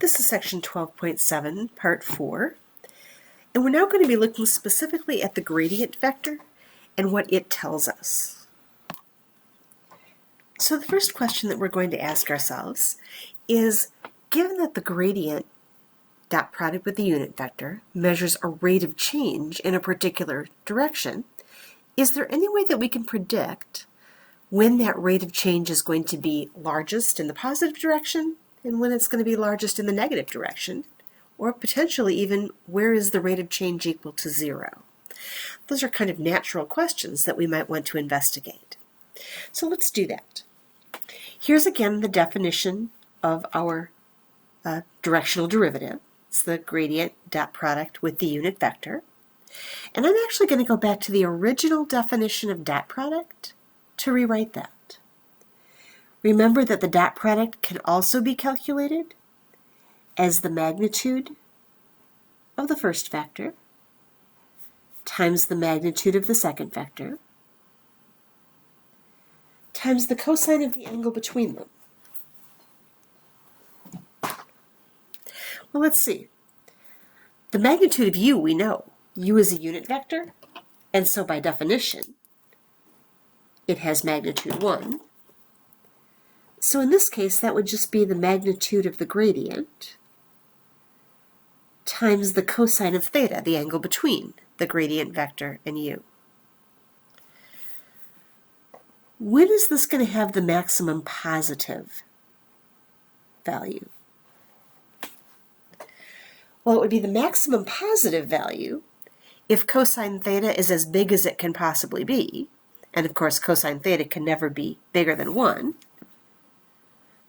This is section 12.7, part 4, and we're now going to be looking specifically at the gradient vector and what it tells us. So the first question that we're going to ask ourselves is, given that the gradient dot product with the unit vector measures a rate of change in a particular direction, is there any way that we can predict when that rate of change is going to be largest in the positive direction and when it's going to be largest in the negative direction, or potentially even where is the rate of change equal to 0? Those are kind of natural questions that we might want to investigate. So let's do that. Here's again the definition of our directional derivative. It's the gradient dot product with the unit vector. And I'm actually going to go back to the original definition of dot product to rewrite that. Remember that the dot product can also be calculated as the magnitude of the first vector times the magnitude of the second vector times the cosine of the angle between them. Well, let's see. The magnitude of u we know. U is a unit vector, and so by definition, it has magnitude 1. So in this case, that would just be the magnitude of the gradient times the cosine of theta, the angle between the gradient vector and u. When is this going to have the maximum positive value? Well, it would be the maximum positive value if cosine theta is as big as it can possibly be, and of course cosine theta can never be bigger than 1.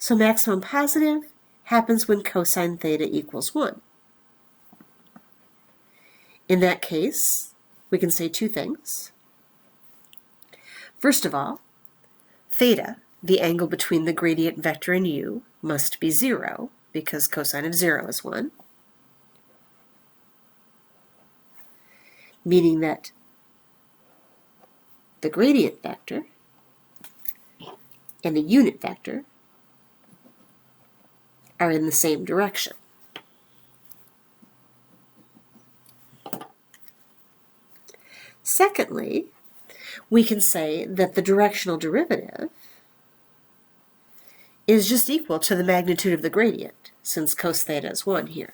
So maximum positive happens when cosine theta equals 1. In that case, we can say two things. First of all, theta, the angle between the gradient vector and u, must be 0 because cosine of 0 is 1. Meaning that the gradient vector and the unit vector are in the same direction. Secondly, we can say that the directional derivative is just equal to the magnitude of the gradient, since cos theta is 1 here.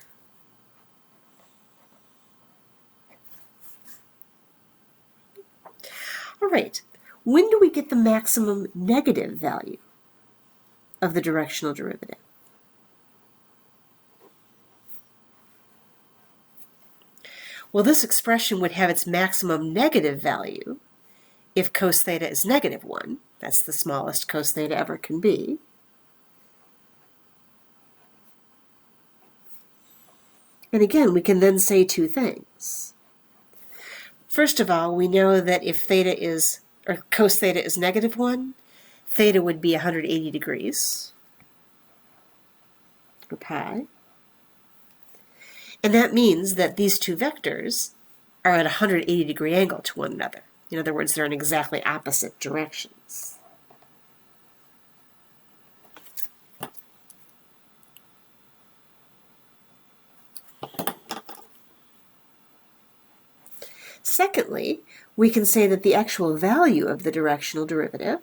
All right, when do we get the maximum negative value of the directional derivative? Well, this expression would have its maximum negative value if cos theta is negative 1. That's the smallest cos theta ever can be. And again, we can then say two things. First of all, we know that if theta is, or cos theta is negative 1, theta would be 180 degrees, or pi. And that means that these two vectors are at a 180 degree angle to one another. In other words, they're in exactly opposite directions. Secondly, we can say that the actual value of the directional derivative,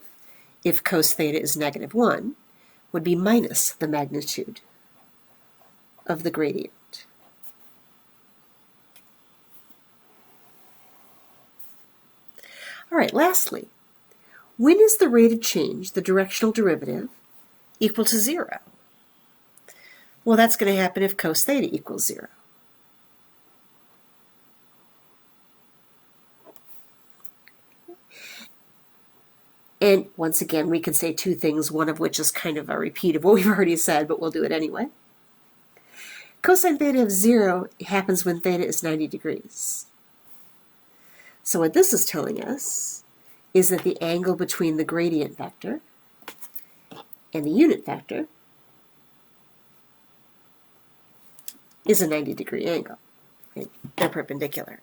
if cos theta is negative 1, would be minus the magnitude of the gradient. All right, lastly, when is the rate of change, the directional derivative, equal to 0? Well, that's going to happen if cos theta equals 0. And once again, we can say two things, one of which is kind of a repeat of what we've already said, but we'll do it anyway. Cosine theta of 0 happens when theta is 90 degrees. So what this is telling us is that the angle between the gradient vector and the unit vector is a 90 degree angle. They're perpendicular.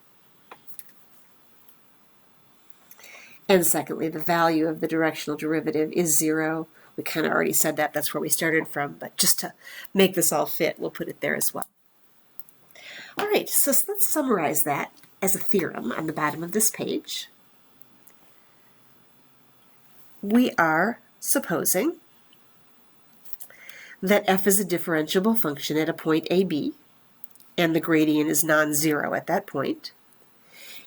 And secondly, the value of the directional derivative is 0 We kind of already said that. That's where we started from. But just to make this all fit, we'll put it there as well. All right, so let's summarize that as a theorem on the bottom of this page. We are supposing that f is a differentiable function at a point AB, and the gradient is non-zero at that point.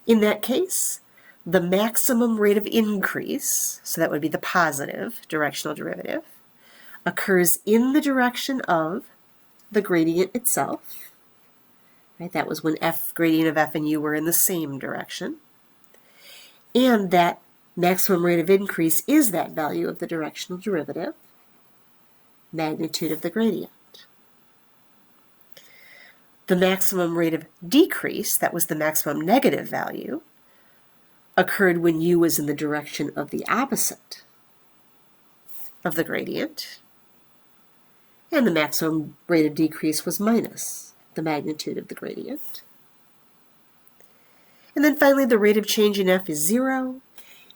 In that case, the maximum rate of increase, so that would be the positive directional derivative, occurs in the direction of the gradient itself. Right? That was when gradient of f and u were in the same direction. And that maximum rate of increase is that value of the directional derivative, magnitude of the gradient. The maximum rate of decrease, that was the maximum negative value, occurred when u was in the direction of the opposite of the gradient, and the maximum rate of decrease was minus the magnitude of the gradient. And then finally, the rate of change in f is 0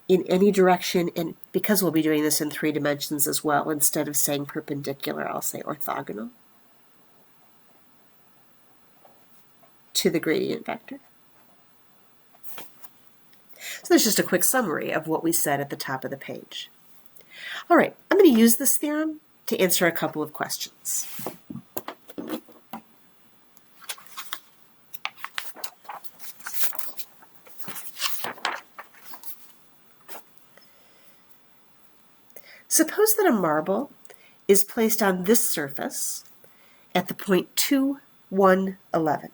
in any direction, and because we'll be doing this in 3 dimensions as well, instead of saying perpendicular, I'll say orthogonal to the gradient vector. So there's just a quick summary of what we said at the top of the page. All right, I'm going to use this theorem to answer a couple of questions. Suppose that a marble is placed on this surface at the point 2, 1, 11.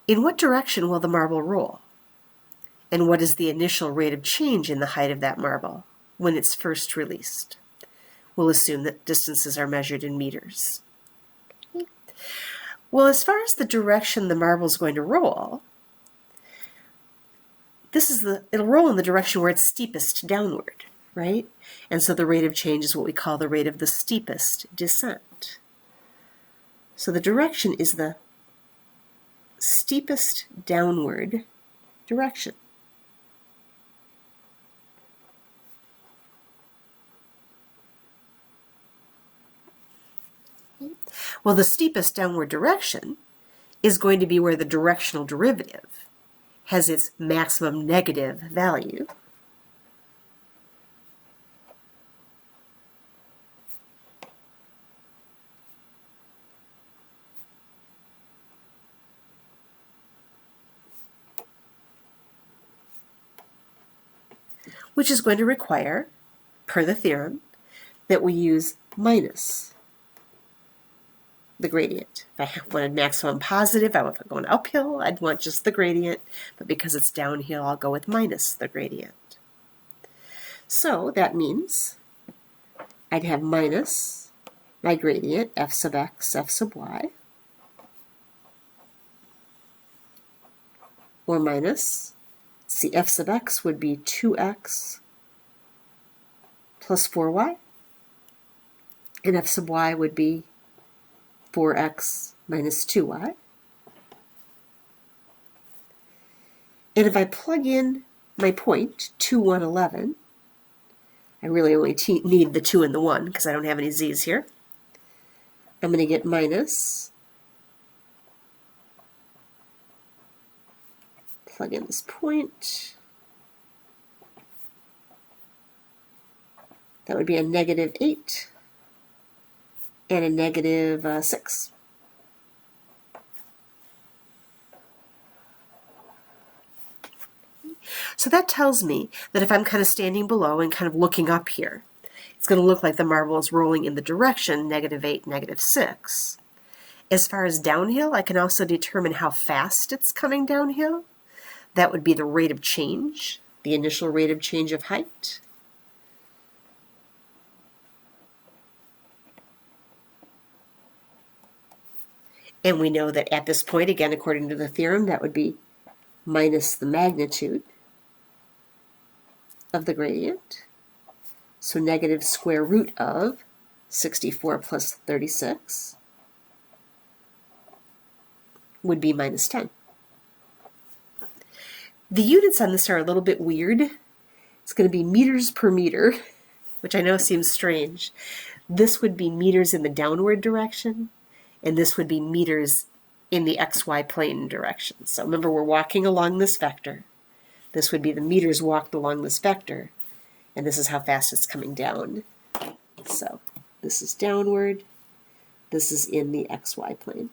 In what direction will the marble roll? And what is the initial rate of change in the height of that marble when it's first released? We'll assume that distances are measured in meters. Well, as far as the direction the marble is going to roll, it'll roll in the direction where it's steepest downward, right? And so the rate of change is what we call the rate of the steepest descent. So the direction is the steepest downward direction. Well, the steepest downward direction is going to be where the directional derivative has its maximum negative value. Which is going to require, per the theorem, that we use minus the gradient. If I wanted maximum positive, if I'm going uphill, I'd want just the gradient, but because it's downhill, I'll go with minus the gradient. So that means I'd have minus my gradient, f sub x, f sub y, or minus, see, f sub x would be 2x plus 4y, and f sub y would be 4x minus 2y. And if I plug in my point, 2, 1, 11, I really only need the 2 and the 1 because I don't have any z's here. I'm going to get minus, plug in this point, that would be a negative 8 and a negative 6. So that tells me that if I'm kind of standing below and kind of looking up here, it's going to look like the marble is rolling in the direction negative 8, negative 6. As far as downhill, I can also determine how fast it's coming downhill. That would be the rate of change, the initial rate of change of height. And we know that at this point, again, according to the theorem, that would be minus the magnitude of the gradient. So negative square root of 64 plus 36 would be minus 10. The units on this are a little bit weird. It's going to be meters per meter, which I know seems strange. This would be meters in the downward direction, and this would be meters in the xy plane direction. So remember, we're walking along this vector. This would be the meters walked along this vector, and this is how fast it's coming down. So this is downward, this is in the xy plane.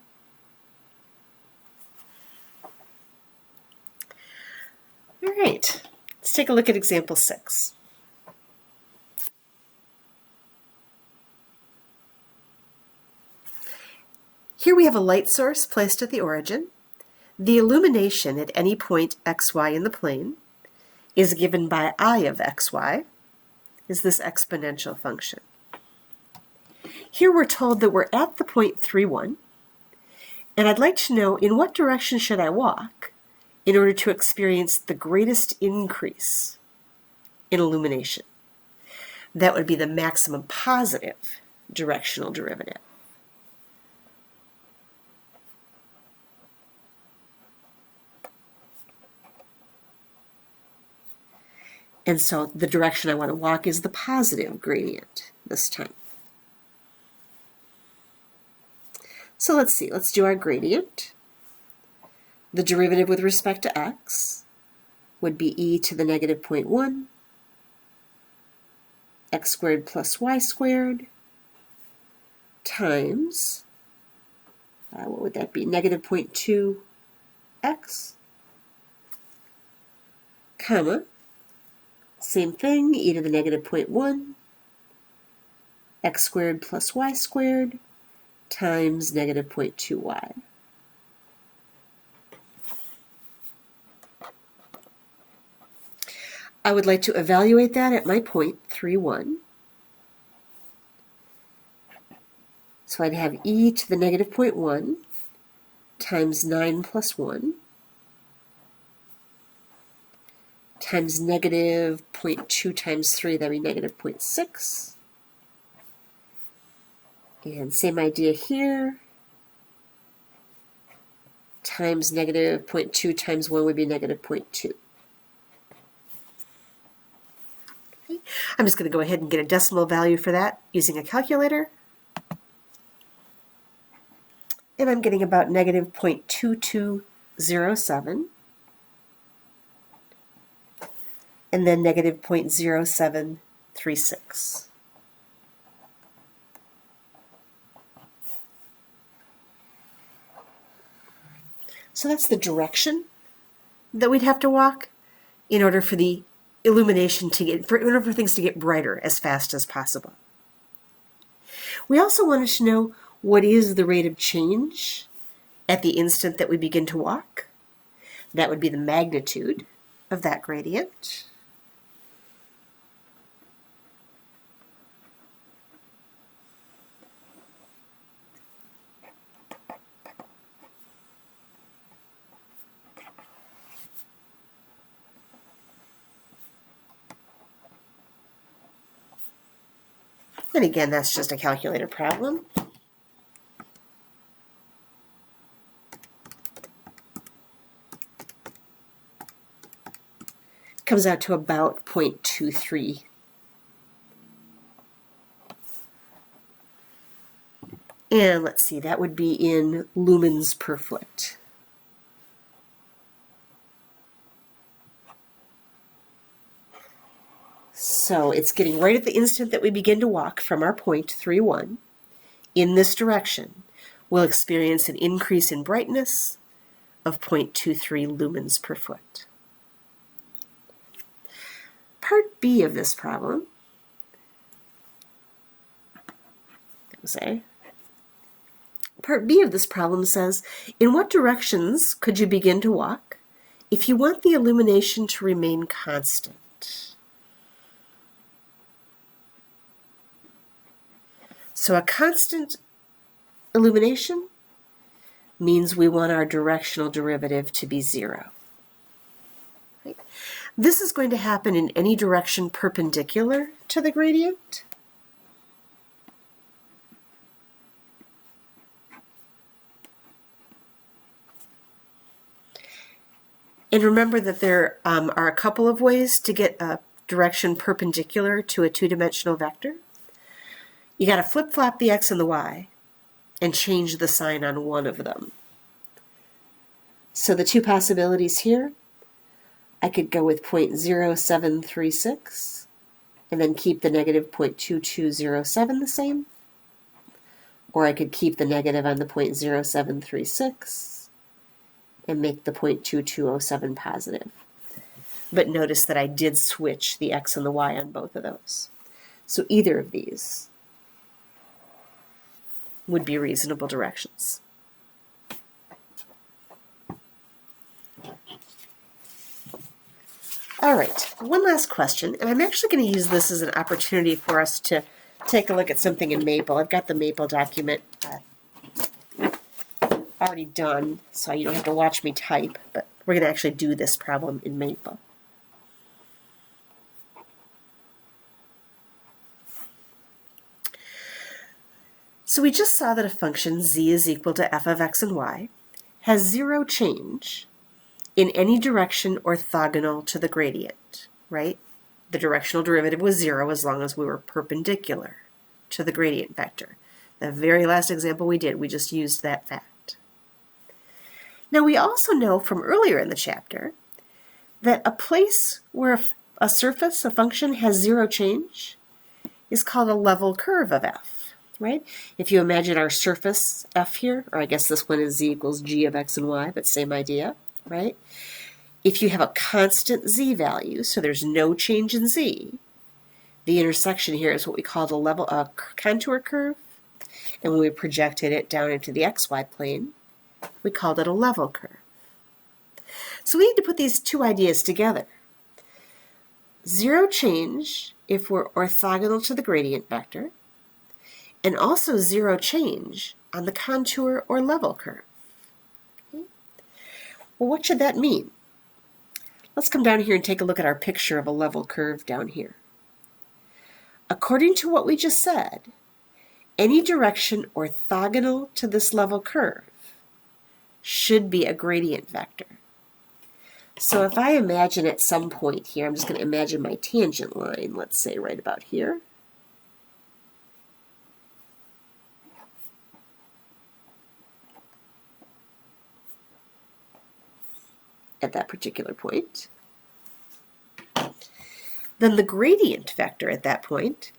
All right, let's take a look at example 6. Here we have a light source placed at the origin. The illumination at any point xy in the plane is given by I of xy, is this exponential function. Here we're told that we're at the point 3, 1, and I'd like to know in what direction should I walk in order to experience the greatest increase in illumination. That would be the maximum positive directional derivative. And so the direction I want to walk is the positive gradient this time. So let's see, let's do our gradient. The derivative with respect to x would be e to the negative 0.1, x squared plus y squared, times, what would that be, negative 0.2 x, comma, same thing, e to the negative 0.1, x squared plus y squared, times negative 0.2y. I would like to evaluate that at my point 3, 1. So I'd have e to the negative 0.1 times 9 plus 1 times negative 0.2 times 3, that'd be negative 0.6. And same idea here, times negative 0.2 times 1 would be negative 0.2. Okay. I'm just going to go ahead and get a decimal value for that using a calculator. And I'm getting about negative 0.2207. And then negative 0.0736. So that's the direction that we'd have to walk in order for the illumination to get, in order for things to get brighter as fast as possible. We also wanted to know what is the rate of change at the instant that we begin to walk. That would be the magnitude of that gradient. And again, that's just a calculator problem. Comes out to about 0.23. And let's see, that would be in lumens per foot. So it's getting right at the instant that we begin to walk from our point 3, 1 in this direction. We'll experience an increase in brightness of 0.23 lumens per foot. Part B of this problem, Part B of this problem says, in what directions could you begin to walk if you want the illumination to remain constant? So a constant illumination means we want our directional derivative to be 0. Right? This is going to happen in any direction perpendicular to the gradient. And remember that there are a couple of ways to get a direction perpendicular to a two-dimensional vector, you got to flip-flop the x and the y and change the sign on one of them. So the two possibilities here, I could go with 0.0736 and then keep the negative 0.2207 the same, or I could keep the negative on the 0.0736 and make the 0.2207 positive. But notice that I did switch the x and the y on both of those. So either of these would be reasonable directions. All right, one last question, and I'm actually going to use this as an opportunity for us to take a look at something in Maple. I've got the Maple document already done, so you don't have to watch me type, but we're going to actually do this problem in Maple. So we just saw that a function z is equal to f of x and y has zero change in any direction orthogonal to the gradient, right? The directional derivative was zero as long as we were perpendicular to the gradient vector. The very last example we did, we just used that fact. Now we also know from earlier in the chapter that a place where a surface, a function, has zero change is called a level curve of f, right? If you imagine our surface f here, or I guess this one is z equals g of x and y, but same idea, right? If you have a constant z value, so there's no change in z, the intersection here is what we call a contour curve, and when we projected it down into the xy plane, we called it a level curve. So we need to put these two ideas together. Zero change if we're orthogonal to the gradient vector, and also zero change on the contour or level curve. Okay. Well, what should that mean? Let's come down here and take a look at our picture of a level curve down here. According to what we just said, any direction orthogonal to this level curve should be a gradient vector. So if I imagine at some point here, I'm just going to imagine my tangent line, let's say right about here. At that particular point, then the gradient vector at that point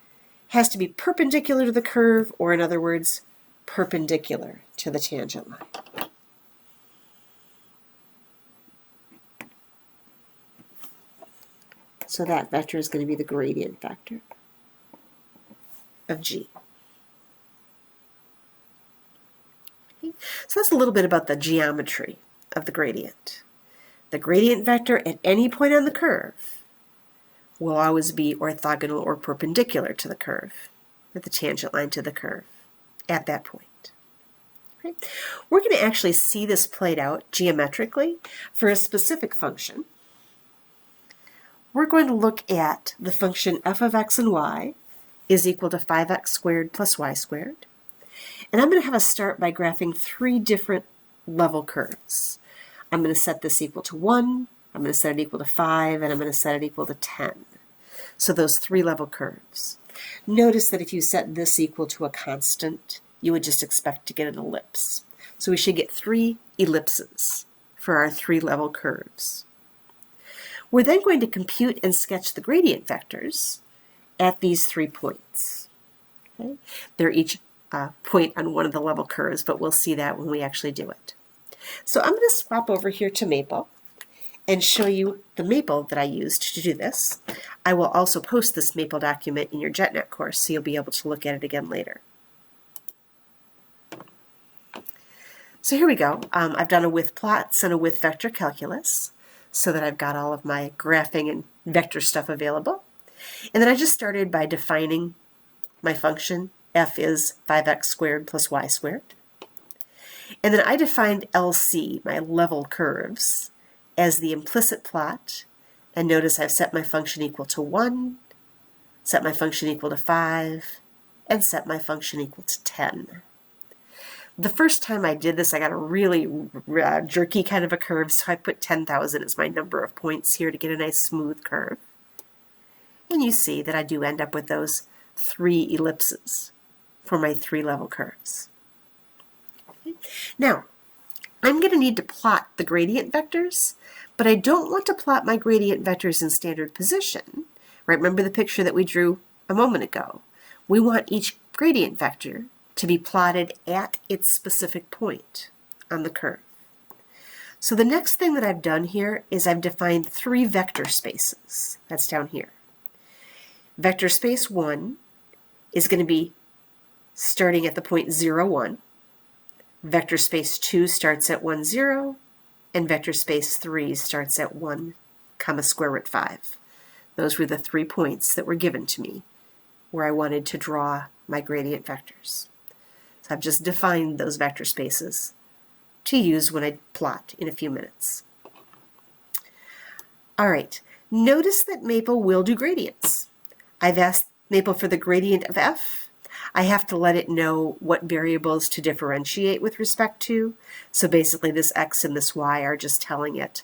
has to be perpendicular to the curve, or in other words, perpendicular to the tangent line. So that vector is going to be the gradient vector of g. Okay. So that's a little bit about the geometry of the gradient. The gradient vector at any point on the curve will always be orthogonal or perpendicular to the curve, or the tangent line to the curve at that point. Okay. We're going to actually see this played out geometrically for a specific function. We're going to look at the function f of x and y is equal to 5x squared plus y squared. And I'm going to have us start by graphing three different level curves. I'm going to set this equal to 1, I'm going to set it equal to 5, and I'm going to set it equal to 10. So those three level curves. Notice that if you set this equal to a constant, you would just expect to get an ellipse. So we should get three ellipses for our three level curves. We're then going to compute and sketch the gradient vectors at these 3 points. Okay? They're each point on one of the level curves, but we'll see that when we actually do it. So I'm going to swap over here to Maple and show you the Maple that I used to do this. I will also post this Maple document in your JetNet course, so you'll be able to look at it again later. So here we go. I've done a with plots and a with vector calculus, so that I've got all of my graphing and vector stuff available. And then I just started by defining my function. F is 5x squared plus y squared. And then I defined LC, my level curves, as the implicit plot. And notice I've set my function equal to 1, set my function equal to 5, and set my function equal to 10. The first time I did this, I got a really jerky kind of a curve, so I put 10,000 as my number of points here to get a nice smooth curve. And you see that I do end up with those 3 ellipses for my 3 level curves. Now, I'm going to need to plot the gradient vectors, but I don't want to plot my gradient vectors in standard position. Right? Remember the picture that we drew a moment ago. We want each gradient vector to be plotted at its specific point on the curve. So the next thing that I've done here is I've defined 3 vector spaces. That's down here. Vector space 1 is going to be starting at the point 0, 1. Vector space 2 starts at 1, 0. And vector space 3 starts at 1, square root 5. Those were the 3 points that were given to me where I wanted to draw my gradient vectors. So I've just defined those vector spaces to use when I plot in a few minutes. All right, notice that Maple will do gradients. I've asked Maple for the gradient of f. I have to let it know what variables to differentiate with respect to. So basically this x and this y are just telling it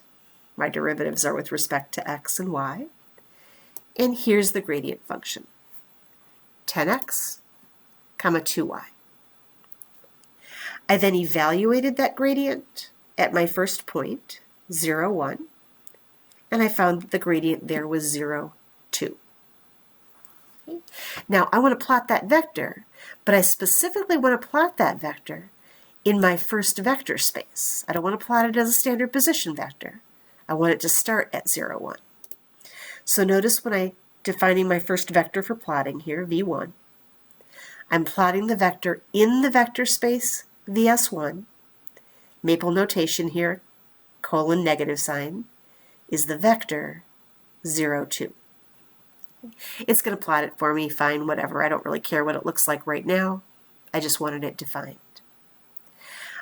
my derivatives are with respect to x and y. And here's the gradient function, 10x, 2y. I then evaluated that gradient at my first point, 0, 1, and I found that the gradient there was 0, 2. Okay. Now I want to plot that vector, but I specifically want to plot that vector in my first vector space. I don't want to plot it as a standard position vector. I want it to start at 0, 1. So notice when I'm defining my first vector for plotting here, v1, I'm plotting the vector in the vector space vs1. Maple notation here, colon negative sign, is the vector 0, 2. It's going to plot it for me, fine, whatever. I don't really care what it looks like right now. I just wanted it defined.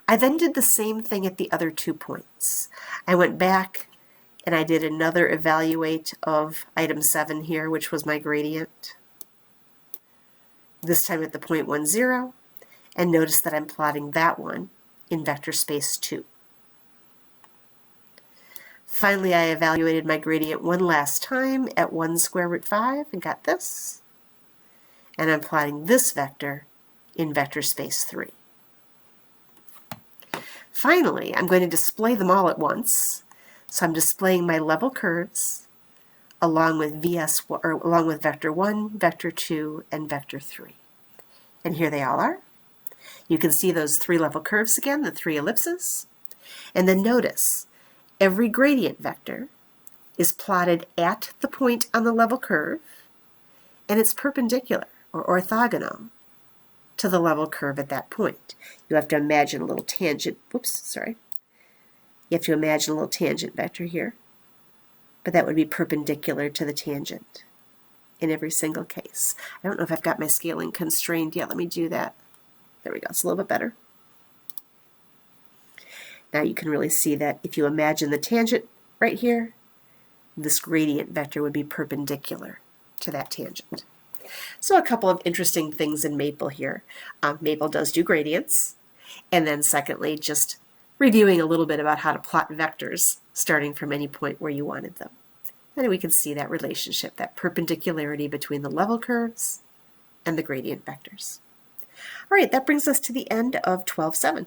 I then did the same thing at the other 2 points. I went back and I did another evaluate of item 7 here, which was my gradient. This time at the point 1, 0, and notice that I'm plotting that one in vector space 2. Finally, I evaluated my gradient one last time at 1 square root 5 and got this. And I'm plotting this vector in vector space 3. Finally, I'm going to display them all at once. So I'm displaying my level curves along with along with vector 1, vector 2, and vector 3. And here they all are. You can see those 3 level curves again, the 3 ellipses. And then notice, every gradient vector is plotted at the point on the level curve, and it's perpendicular or orthogonal to the level curve at that point. You have to imagine a little tangent. Oops, sorry. You have to imagine a little tangent vector here, but that would be perpendicular to the tangent in every single case. I don't know if I've got my scaling constrained yet. Let me do that. There we go. It's a little bit better. Now you can really see that if you imagine the tangent right here, this gradient vector would be perpendicular to that tangent. So a couple of interesting things in Maple here. Maple does do gradients. And then secondly, just reviewing a little bit about how to plot vectors starting from any point where you wanted them. And we can see that relationship, that perpendicularity between the level curves and the gradient vectors. All right, that brings us to the end of 12.7.